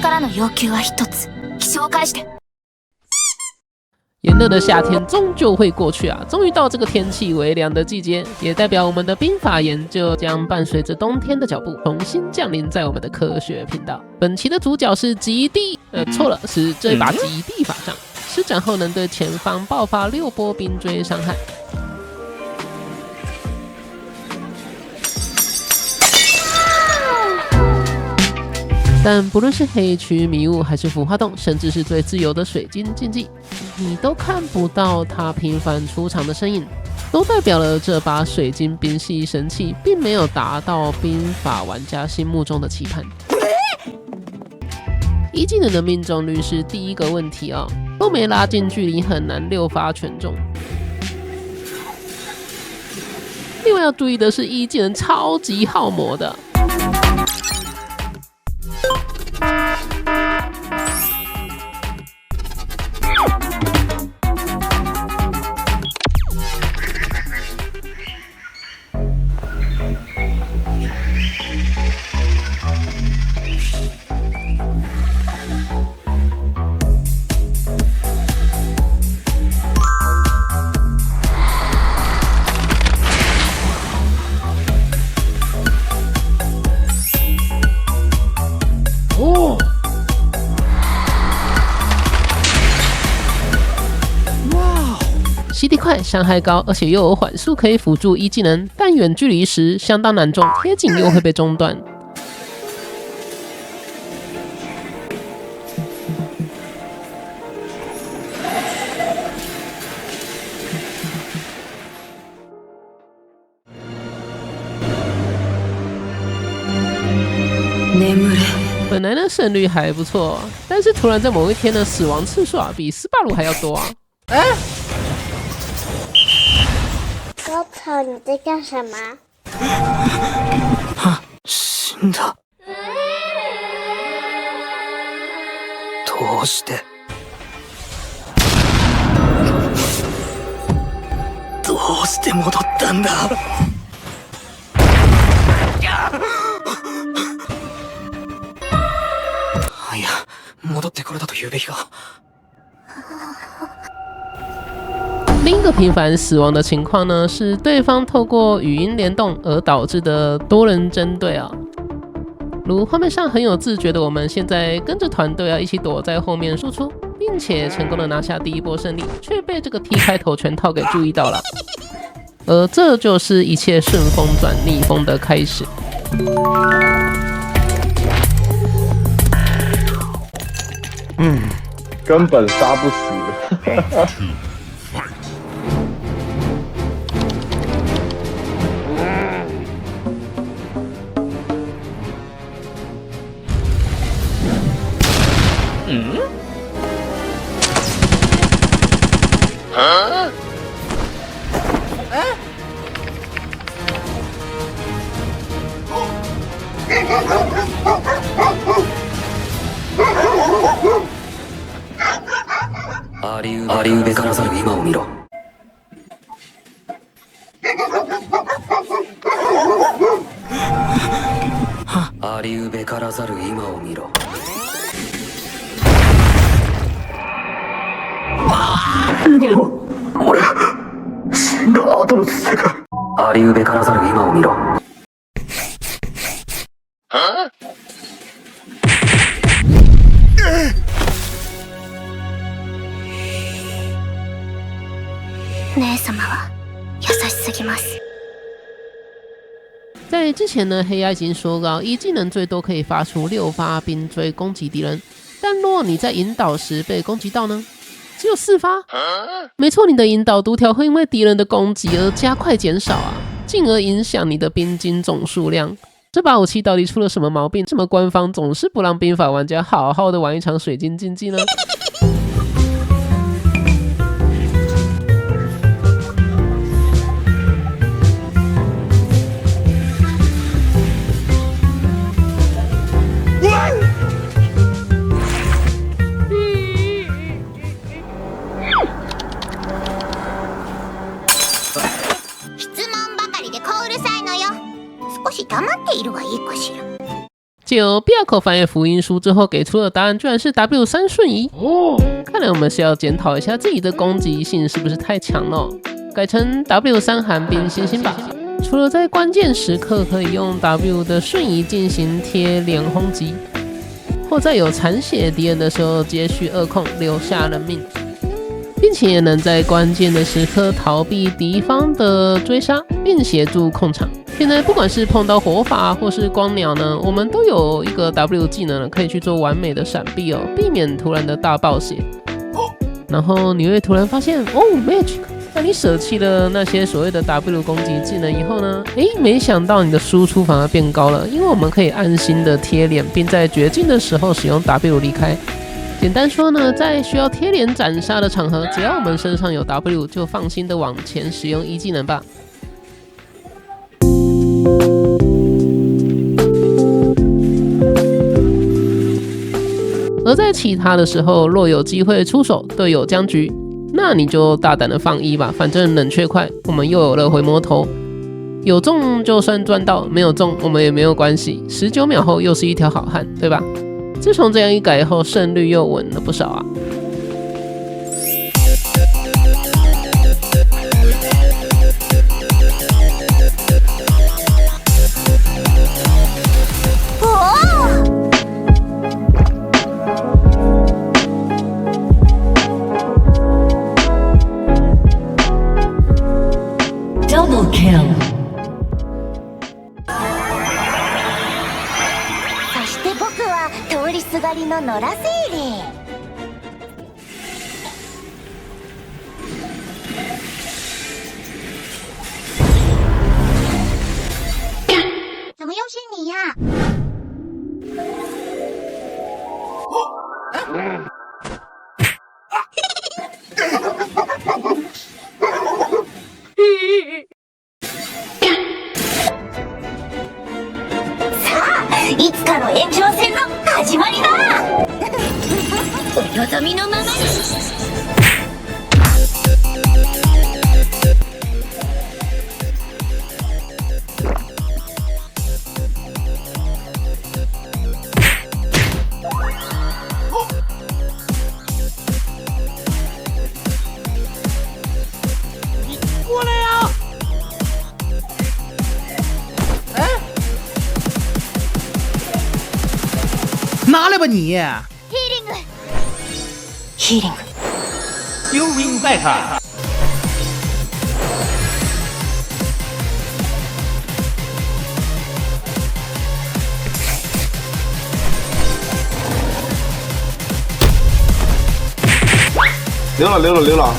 からの要求は一つ。気象を返して。炎热的夏天终究会过去啊！终于到这个天气微凉的季节，也代表我们的兵法研究将伴随着冬天的脚步重新降临在我们的科学频道。本期的主角是极地，错了，是这把极地法杖。施展后能对前方爆发6波冰锥伤害。但不论是黑区迷雾，还是腐化洞，甚至是最自由的水晶竞技，你都看不到它频繁出场的身影，都代表了这把水晶冰系神器并没有达到兵法玩家心目中的期盼。一技能的命中率是第一个问题哦，都没拉近距离，很难6发全中。另外要注意的是，一技能超级耗魔的。CD 快，伤害高，而且又有缓速可以辅助一技能，但远距离时相当难中，贴近又会被中断。本来呢胜率还不错，但是突然在某一天的死亡次数比斯巴鲁还要多啊！高草，你在干什么？死んだ。どうして？どうして戻ったんだ？いや、戻ってこれだと言うべきか。另一个频繁死亡的情况呢，是对方透过语音联动而导致的多人针对啊。如画面上很有自觉的，我们现在跟着团队一起躲在后面输出，并且成功的拿下第一波胜利，却被这个 T 开头全套给注意到了。而这就是一切顺风转逆风的开始。根本杀不死。ありうべからざる今を見ろ。ありうべからざる今を見ろ。俺死んだ後の世界。ありうべからざる今を見ろ。姉様は優しすぎます。在之前呢，黑鸭已经说到，一技能最多可以发出6发冰锥攻击敌人，但若你在引导时被攻击到呢，只有4发。没错，你的引导读条会因为敌人的攻击而加快减少进而影响你的冰晶总数量。这把武器到底出了什么毛病？这么官方总是不让兵法玩家好好的玩一场水晶竞技呢？質問ばかりでこうるさいのよ。少し黙っているはいいかしら。借由比亚口翻译福音书之后给出的答案居然是 W3 瞬移看来我们是要检讨一下自己的攻击性是不是太强了，改成 W3 寒冰星星吧。除了在关键时刻可以用 W 的瞬移进行贴连轰击，或在有残血敌人的时候接续2控留下人命，并且也能在关键的时刻逃避敌方的追杀，并协助控场。现在不管是碰到火法或是光鸟呢，我们都有一个 W 技能可以去做完美的闪避哦，避免突然的大爆血。然后你会突然发现哦 ，Magic。那你舍弃了那些所谓的 W 攻击技能以后呢？没想到你的输出反而变高了，因为我们可以安心的贴脸，并在绝境的时候使用 W 离开。简单说呢，在需要贴脸斩杀的场合，只要我们身上有 W， 就放心的往前使用一技能吧。而在其他的时候，若有机会出手，队友僵局。那你就大胆的放1吧，反正冷却快，我们又有了回魔头，有中就算赚到，没有中我们也没有关系，19秒后又是一条好汉，对吧？自从这样一改后，胜率又稳了不少啊。そして僕は通りすがりの野良精霊。怎么又是你呀？いつかの延長戦の始まりだお望みのままに过来呀！拿来吧你！ヒーリング幽冥拜塔。溜了。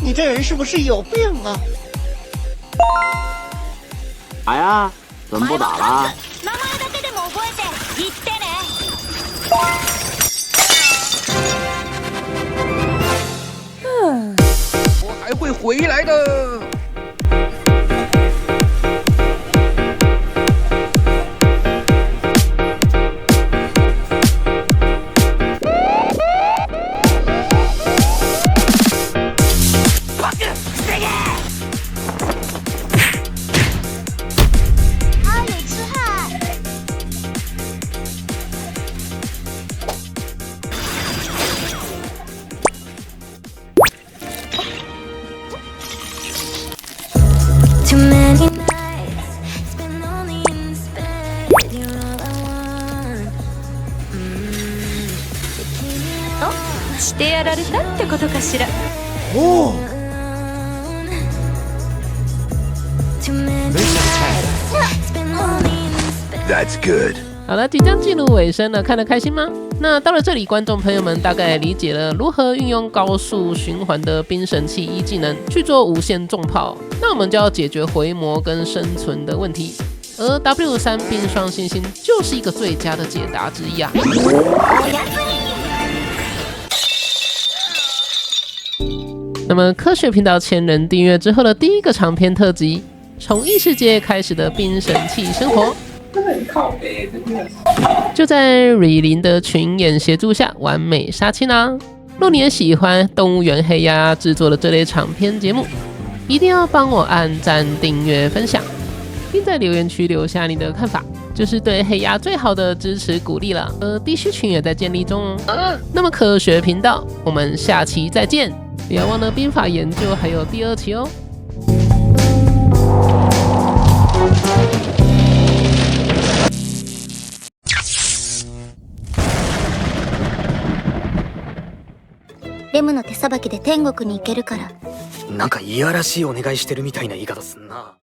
你这人是不是有病啊？打呀，怎么不打了？名前だけでも覚えて言ってね。我还会回来的。してやられたってことかしら。哦， That's good。好了，即将进入尾声了，看得开心吗？那到了这里，观众朋友们大概理解了如何运用高速循环的冰神器一技能去做无限重炮，那我们就要解决回魔跟生存的问题。而 W3 冰霜星星就是一个最佳的解答之一啊！那么科学频道1000人订阅之后的第一个长篇特辑，从异世界开始的冰神器生活，就在瑞林的群演协助下完美杀青啦！若你也喜欢动物园黑鸭制作的这类长篇节目，一定要帮我按赞、订阅、分享，并在留言区留下你的看法，就是对黑鸭最好的支持鼓励了。地区群也在建立中哦。那么科学频道，我们下期再见，不要忘了兵法研究还有第2期哦。レムの手さばきで天国に行けるから。なんかいやらしいお願いしてるみたいな言い方すんな。